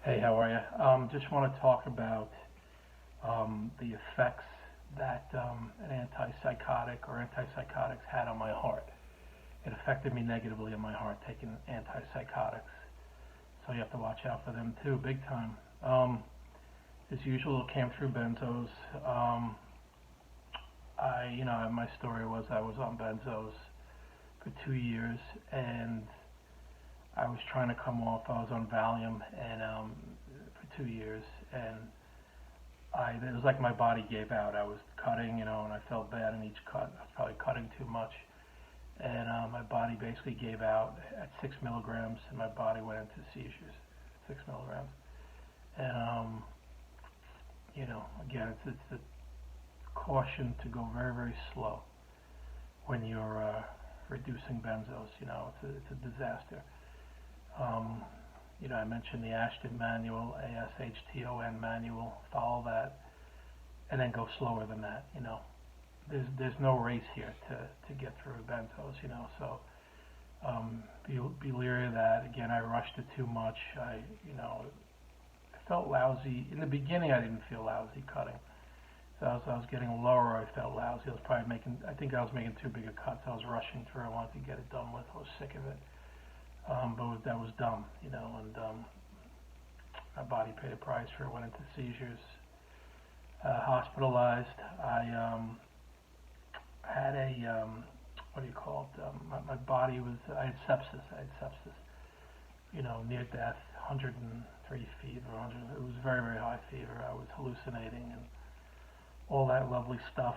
Hey, how are you? Just want to talk about the effects that an antipsychotic or antipsychotics had on my heart. It affected me negatively in my heart taking antipsychotics, so you have to watch out for them too, big time. As usual, it came through benzos. My story was I was on benzos for 2 years, and I was trying to come off. I was on Valium and for 2 years, and it was like my body gave out. I was cutting, and I felt bad in each cut. I was probably cutting too much, and my body basically gave out at 6 milligrams, and my body went into seizures. 6 milligrams, and again, it's a caution to go very, very slow when you're reducing benzos. It's a disaster. I mentioned the Ashton manual, ASHTON manual. Follow that, and then go slower than that. There's no race here to get through benzos. So be leery of that. Again, I rushed it too much. I felt lousy in the beginning. I didn't feel lousy cutting. So as I was getting lower, I felt lousy. I think I was making too big a cut. So I was rushing through. I wanted to get it done with. I was sick of it. But that was dumb, and my body paid a price for it. Went into seizures, hospitalized. I had a what do you call it? My body was. I had sepsis. Near death, 103 fever. 100. It was very, very high fever. I was hallucinating and all that lovely stuff.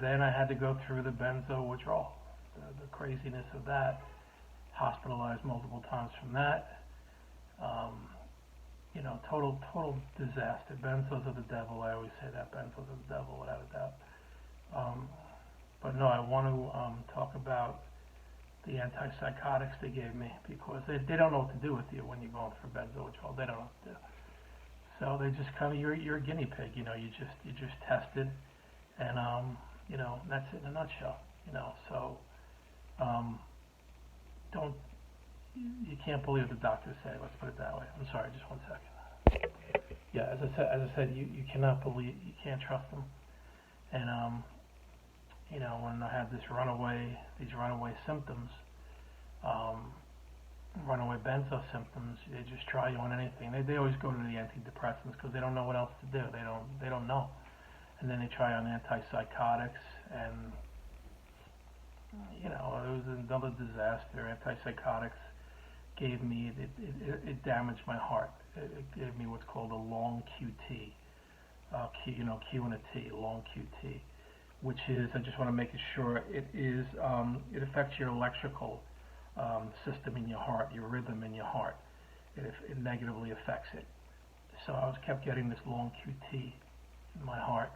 Then I had to go through the benzo withdrawal. The craziness of that, hospitalized multiple times from that. Total disaster. Benzos are the devil. I always say that. Benzos are the devil, without a doubt. But no, I want to talk about the antipsychotics they gave me, because they don't know what to do with you when you're going through benzo withdrawal. They don't know what to do. So they just kind of, you're a guinea pig. You just tested, and that's it in a nutshell. So. You can't believe what the doctors say. Let's put it that way. I'm sorry, just 1 second. Yeah, as I said, you cannot believe, you can't trust them. And when I had these runaway symptoms, runaway benzo symptoms, they just try you on anything. They always go to the antidepressants because they don't know what else to do. They don't know, and then they try on antipsychotics, and it was another disaster. Antipsychotics gave me, it damaged my heart. It gave me what's called a long QT, Q and a T, long QT, which is, I just want to make it sure, it affects your electrical system in your heart, your rhythm in your heart. It negatively affects it. So I kept getting this long QT in my heart,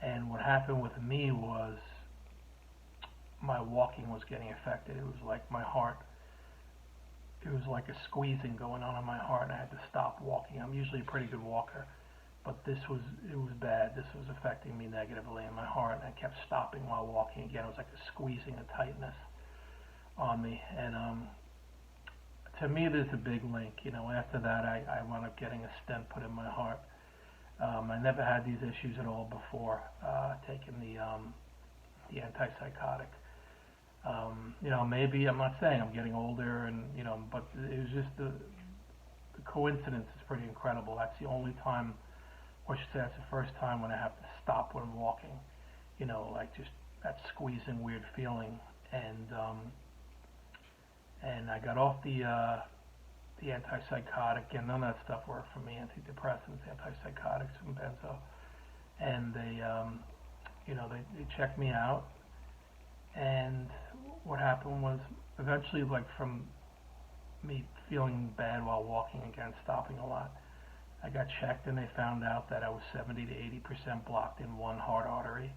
and what happened with me was, my walking was getting affected. It was like my heart, it was like a squeezing going on in my heart, and I had to stop walking. I'm usually a pretty good walker, but it was bad. This was affecting me negatively in my heart, and I kept stopping while walking again. It was like a squeezing, a tightness on me, and to me there's a big link. After that I wound up getting a stent put in my heart. I never had these issues at all before taking the antipsychotic. Maybe, I'm not saying I'm getting older, but it was just the coincidence is pretty incredible. That's the only time, or I should say that's the first time when I have to stop when I'm walking, like just that squeezing weird feeling, and I got off the antipsychotic, and none of that stuff worked for me. Antidepressants, antipsychotics, and benzo, and they checked me out. And what happened was, eventually, like from me feeling bad while walking again, stopping a lot, I got checked, and they found out that I was 70 to 80% blocked in one heart artery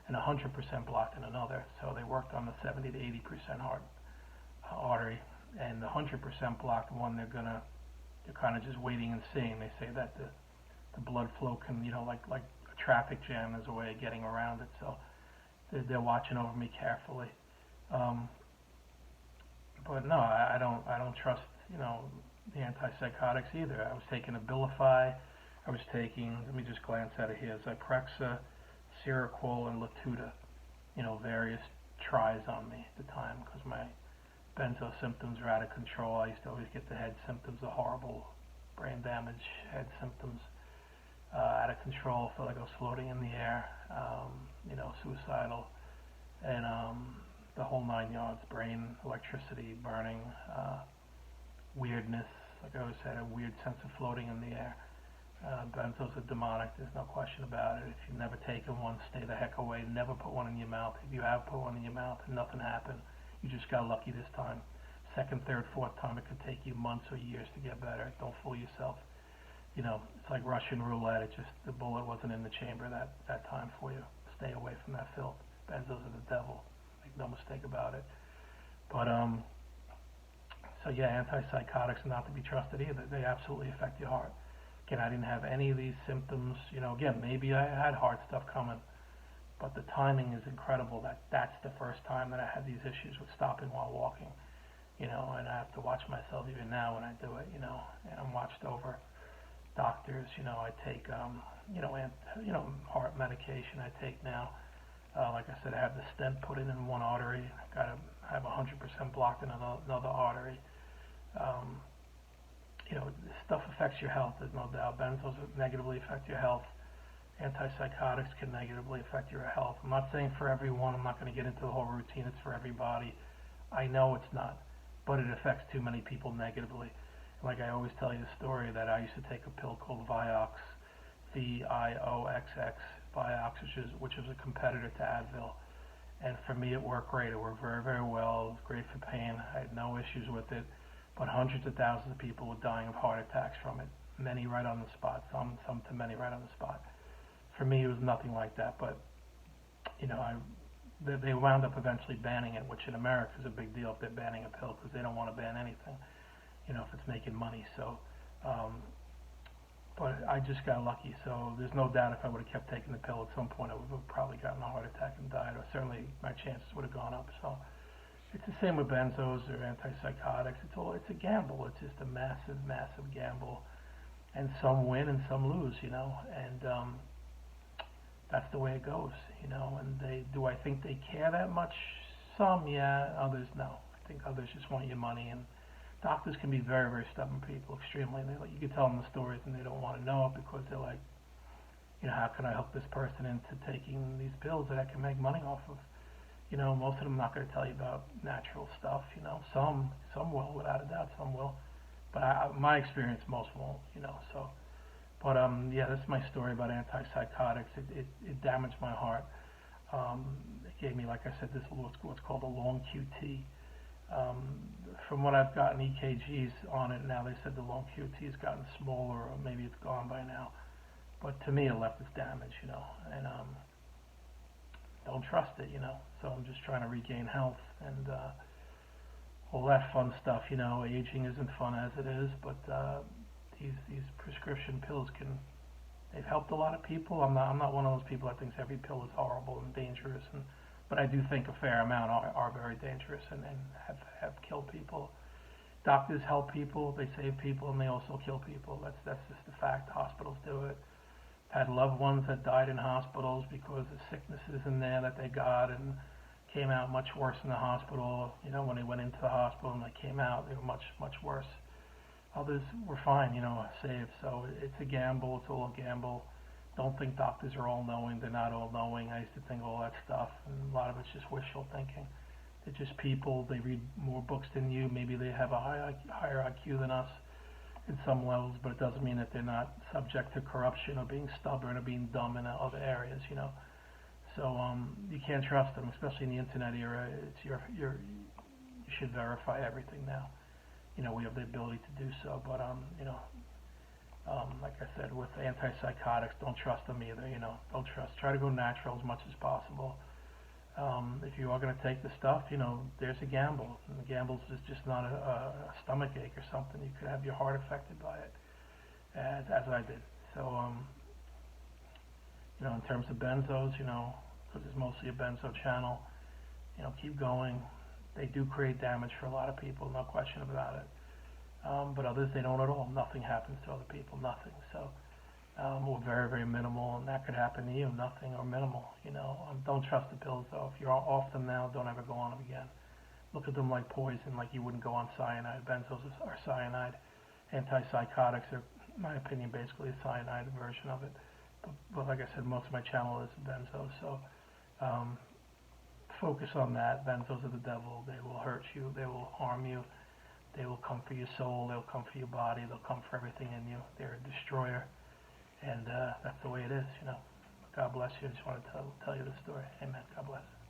and 100% blocked in another. So they worked on the 70 to 80% heart artery, and the 100% blocked one, they're kind of just waiting and seeing. They say that the blood flow can, like a traffic jam, is a way of getting around it. So they're watching over me carefully. But no, I don't trust, the antipsychotics either. I was taking Abilify, I was taking, let me just glance at it here, Zyprexa, Seroquel, and Latuda. Various tries on me at the time because my benzo symptoms were out of control. I used to always get the head symptoms, the horrible brain damage head symptoms, out of control, felt like I was floating in the air, suicidal, and the whole 9 yards, brain electricity, burning, weirdness, like I always said, a weird sense of floating in the air. Benzos are demonic, there's no question about it. If you've never taken one, stay the heck away. Never put one in your mouth. If you have put one in your mouth and nothing happened, you just got lucky this time. Second, third, fourth time, it could take you months or years to get better. Don't fool yourself. It's like Russian roulette. It just, the bullet wasn't in the chamber that time for you. Stay away from that filth. Benzos are the devil. Make no mistake about it. But, so yeah, antipsychotics are not to be trusted either. They absolutely affect your heart. Again, I didn't have any of these symptoms. Again, maybe I had heart stuff coming, but the timing is incredible. That's the first time that I had these issues with stopping while walking. And I have to watch myself even now when I do it. And I'm watched over. Doctors, I take, heart medication I take now. Like I said, I have the stent put in one artery. I have 100% blocked in another artery. This stuff affects your health, there's no doubt. Benzos negatively affect your health. Antipsychotics can negatively affect your health. I'm not saying for everyone. I'm not going to get into the whole routine. It's for everybody. I know it's not, but it affects too many people negatively. Like I always tell you the story that I used to take a pill called Vioxx, Vioxx, Vioxx, which is a competitor to Advil. And for me, it worked great. It worked very, very well. It was great for pain. I had no issues with it. But hundreds of thousands of people were dying of heart attacks from it. Many right on the spot. Some to many right on the spot. For me, it was nothing like that. But they wound up eventually banning it, which in America is a big deal if they're banning a pill because they don't want to ban anything. If it's making money. So, but I just got lucky. So there's no doubt if I would have kept taking the pill at some point, I would have probably gotten a heart attack and died, or certainly my chances would have gone up. So it's the same with benzos or antipsychotics. It's a gamble. It's just a massive, massive gamble, and some win and some lose. And that's the way it goes. And do I think they care that much? Some, yeah. Others, no. I think others just want your money. And doctors can be very, very stubborn people, extremely. You can tell them the stories and they don't want to know it because they're like, how can I help this person into taking these pills that I can make money off of? Most of them are not going to tell you about natural stuff. Some will, without a doubt, some will. But my experience, most won't. So. But yeah, that's my story about antipsychotics. It damaged my heart. It gave me, like I said, this what's called a long QT. From what I've gotten EKGs on it now, they said the long QT has gotten smaller, or maybe it's gone by now. But to me, it left its damage, and don't trust it, So I'm just trying to regain health and all that fun stuff, Aging isn't fun as it is, but these prescription pills they've helped a lot of people. I'm not one of those people that thinks every pill is horrible and dangerous, but I do think a fair amount are very dangerous and have killed people. Doctors help people, they save people, and they also kill people. That's just a fact. Hospitals do it. I've had loved ones that died in hospitals because of sicknesses in there that they got and came out much worse in the hospital. When they went into the hospital and they came out, they were much, much worse. Others were fine, saved. So it's a gamble. It's all a gamble. Don't think doctors are all-knowing. They're not all-knowing. I used to think all that stuff, and a lot of it's just wishful thinking. They're just people. They read more books than you. Maybe they have a higher IQ than us in some levels, but it doesn't mean that they're not subject to corruption or being stubborn or being dumb in other areas, So you can't trust them, especially in the internet era. You should verify everything now. We have the ability to do so, but like I said, with antipsychotics, don't trust them either. Don't trust. Try to go natural as much as possible. If you are going to take the stuff, there's a gamble. And the gamble is just not a stomach ache or something. You could have your heart affected by it, as I did. So, in terms of benzos, because it's mostly a benzo channel, keep going. They do create damage for a lot of people, no question about it. But others, they don't at all. Nothing happens to other people, nothing. So, or very, very minimal, and that could happen to you, nothing or minimal. Don't trust the pills though. If you're off them now, don't ever go on them again. Look at them like poison, like you wouldn't go on cyanide. Benzos are cyanide. Antipsychotics are, in my opinion, basically a cyanide version of it. But like I said, most of my channel is benzos, so focus on that. Benzos are the devil. They will hurt you. They will harm you. They will come for your soul. They'll come for your body. They'll come for everything in you. They're a destroyer, and that's the way it is. God bless you. I just wanted to tell you the story. Amen. God bless.